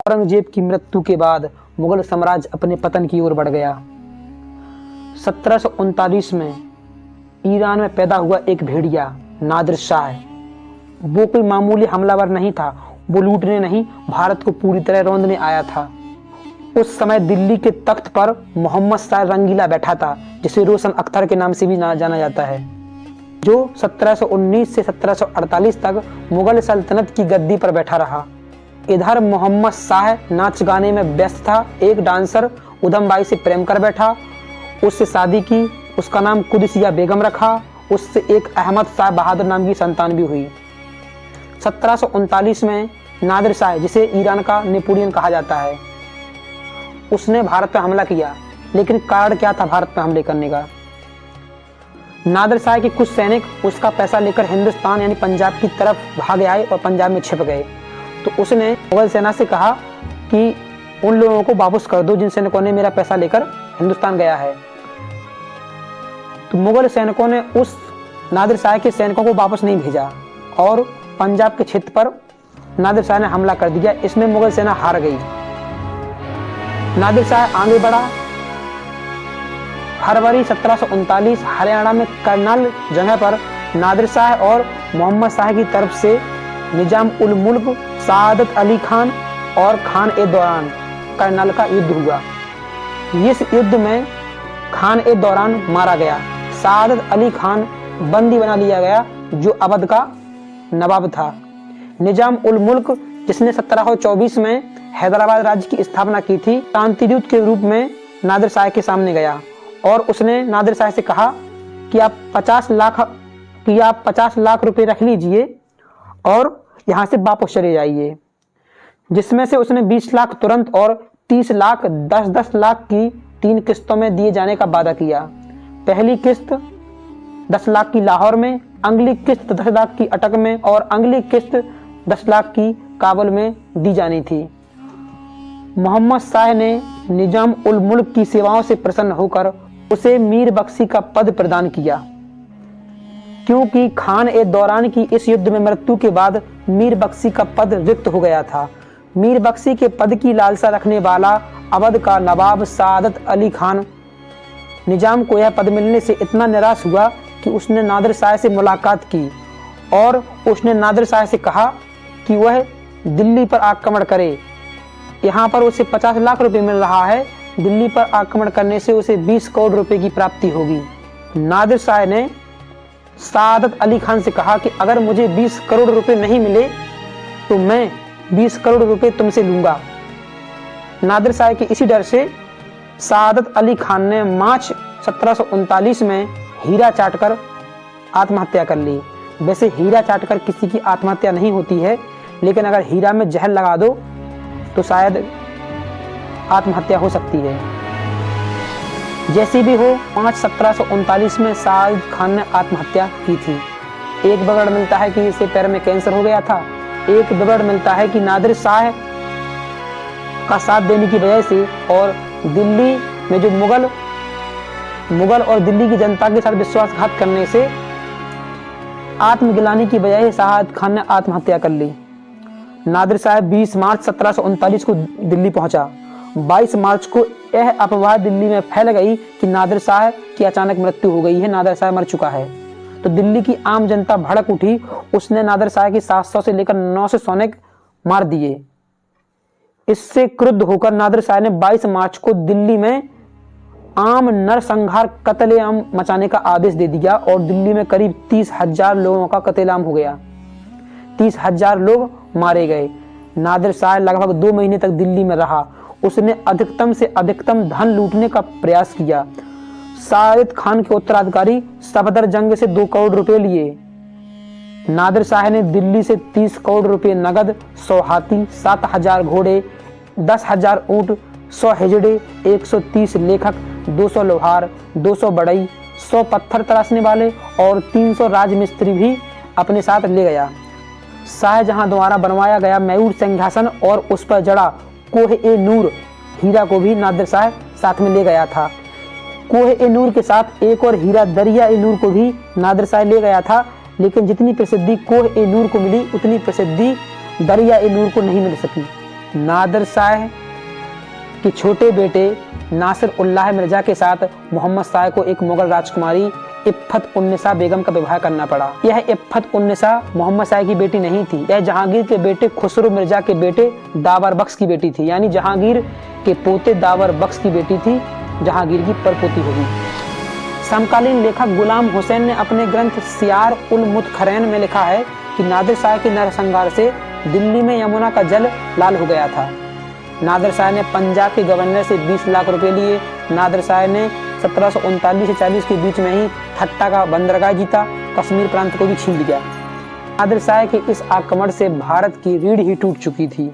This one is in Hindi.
औरंगजेब की मृत्यु के बाद मुगल साम्राज्य अपने पतन की ओर बढ़ गया। 1739 में ईरान में पैदा हुआ एक भेड़िया नादिर शाह, वो कोई मामूली हमलावर नहीं था। वो लूटने नहीं, भारत को पूरी तरह रौंदने आया था। उस समय दिल्ली के तख्त पर मोहम्मद शाह रंगीला बैठा था, जिसे रोशन अख्तर के नाम से भी जाना जाता है, जो 1719 से 1748 तक मुगल सल्तनत की गद्दी पर बैठा रहा। इधर मोहम्मद शाह नाच गाने में व्यस्त था। एक डांसर उधम बाई से प्रेम कर बैठा, उससे शादी की, उसका नाम कुदसिया बेगम रखा। उससे एक अहमद शाह बहादुर नाम की संतान भी हुई। 1739 में नादिर शाह, जिसे ईरान का नेपोलियन कहा जाता है, उसने भारत पर हमला किया। लेकिन कारण क्या था भारत पर हमले करने का? नादिर शाह के कुछ सैनिक उसका पैसा लेकर हिंदुस्तान यानी पंजाब की तरफ भाग आए और पंजाब में छिप गए। तो उसने मुगल सेना से कहा कि उन लोगों को वापस कर दो जिन सैनिकों ने मेरा पैसा लेकर हिंदुस्तान गया है। तो मुगल सैनिकों ने उस नादिर शाह के सैनिकों को वापस नहीं भेजा और पंजाब के क्षेत्र पर नादिर शाह ने हमला कर दिया। इसमें मुगल सेना हार गई। नादिर शाह आगे बढ़ा। फरवरी 1739 हरियाणा में करनाल जगह पर नादिर शाह और मोहम्मद शाह की तरफ से निजाम उल मुल्क सादत अली खान और खान ए दौरान करनाल का युद्ध हुआ। इस युद्ध में खान ए दौरान मारा गया। सादत अली खान बंदी बना लिया गया, जो अवध का नवाब था। निजाम उल मुल्क, जिसने 1724 में हैदराबाद राज्य की स्थापना की थी, शांतिदूत के रूप में नादिर शाह के सामने गया और उसने नादिर शाह से कहा कि आप 50 लाख रुपए रख लीजिए और यहाँ से वापस चले जाइए। जिसमें से उसने 20 लाख तुरंत और 30 लाख 10-10 लाख की 3 किस्तों में दिए जाने का वादा किया। पहली किस्त 10 लाख की लाहौर में, अगली किस्त 10 लाख की अटक में और अगली किस्त 10 लाख की काबुल में दी जानी थी। मोहम्मद शाह ने निजाम उल मुल्क की सेवाओं से प्रसन्न होकर उसे मीर बख्शी का पद प्रदान किया, क्योंकि खान ए दौरान की इस युद्ध में मृत्यु के बाद मीर बख्शी का पद रिक्त हो गया था। मीर बख्शी के पद की लालसा रखने वाला अवध का नवाब सादत अली खान निजाम को यह पद मिलने से इतना निराश हुआ कि उसने नादिर शाह से मुलाकात की और उसने नादिर शाह से कहा कि वह दिल्ली पर आक्रमण करे। यहाँ पर उसे 50 लाख रुपए मिल रहा है, दिल्ली पर आक्रमण करने से उसे 20 करोड़ रुपए की प्राप्ति होगी। नादिर शाह ने सादत अली खान से कहा कि अगर मुझे 20 करोड़ रुपए नहीं मिले तो मैं 20 करोड़ रुपए तुमसे लूंगा। नादिर शाह के इसी डर से सादत अली खान ने मार्च 1739 में हीरा चाटकर आत्महत्या कर ली। वैसे हीरा चाटकर किसी की आत्महत्या नहीं होती है, लेकिन अगर हीरा में जहर लगा दो तो शायद आत्महत्या हो सकती है। जैसी भी हो, मार्च 1739 में सादत खान ने आत्महत्या की थी। एक विवरण मिलता है कि इसे पैर में कैंसर हो गया था। एक विवरण मिलता है कि नादिर शाह का साथ देने की वजह से और दिल्ली में जो मुगल और दिल्ली की जनता के साथ विश्वासघात करने से आत्मग्लानि की वजह से सादत खान ने आत्महत्या कर ली। नादिर शाह 20 मार्च 1739 को दिल्ली पहुंचा। 22 मार्च को यह अफवाह दिल्ली में फैल गई कि नादिर शाह की अचानक मृत्यु हो गई है, नादिर शाह मर चुका है। तो दिल्ली की आम जनता भड़क उठी। उसने नादिर शाह की 700 से लेकर 900 सैनिक मार दिए। इससे क्रुद्ध होकर नादिर शाह ने 22 मार्च को दिल्ली में आम नरसंहार कत्लेआम मचाने का आदेश दे दिया और दिल्ली में करीब 30,000 लोगों का कत्लेआम हो गया। 30,000 लोग मारे गए। नादिर शाह लगभग 2 महीने तक दिल्ली में रहा। उसने अधिकतम से अधिकतम धन लूटने का प्रयास किया। सादत खान के उत्तराधिकारी सफदर जंग से 2 करोड़ रुपए लिए। नादिर शाह ने दिल्ली से 30 करोड़ रुपए नगद, 100 हाथी, 7,000 घोड़े, 10,000 ऊंट, 100 हिजड़े, 130 लेखक, 200 लोहार, 200 बढ़ई, 100 पत्थर तराशने वाले और 300 राजमिस्त्री भी अपने साथ ले गया। शाहजहां द्वारा बनवाया गया मयूर सिंहासन और उस पर जड़ा कोह-ए-नूर हीरा को भी नादिर शाह साथ में ले गया था। कोह-ए-नूर के साथ एक और हीरा दरिया-ए-नूर को भी नादिर शाह ले गया था, लेकिन जितनी प्रसिद्धि कोह-ए-नूर को मिली उतनी प्रसिद्धि दरिया-ए-नूर को नहीं मिल सकी। नादिर शाह के छोटे बेटे नासिर उल्लाह मिर्जा के साथ मोहम्मद शाह को एक मुगल राजकुमारी इफ़्फ़त उन्निसा बेगम का विवाह करना पड़ा। यह इफ़्फ़त उन्निसा मोहम्मद शाह की बेटी नहीं थी, यह जहांगीर के बेटे खुसरो मिर्जा के बेटे दावर बख्श की बेटी थी। यानी जहांगीर के पोते दावर बख्श की बेटी थी, जहांगीर की परपोती होगी। समकालीन लेखक गुलाम हुसैन ने अपने ग्रंथ सियार उल मुतखरैन में लिखा है कि नादिर शाह के नरसंहार से दिल्ली में यमुना का जल लाल हो गया था। नादिर शाह ने पंजाब के गवर्नर से 20 लाख रुपए लिए। नादिर शाह ने 1739 से 40 के बीच में ही ठट्टा का बंदरगाह जीता, कश्मीर प्रांत को भी छीन लिया। नादिर शाह के इस आक्रमण से भारत की रीढ़ ही टूट चुकी थी।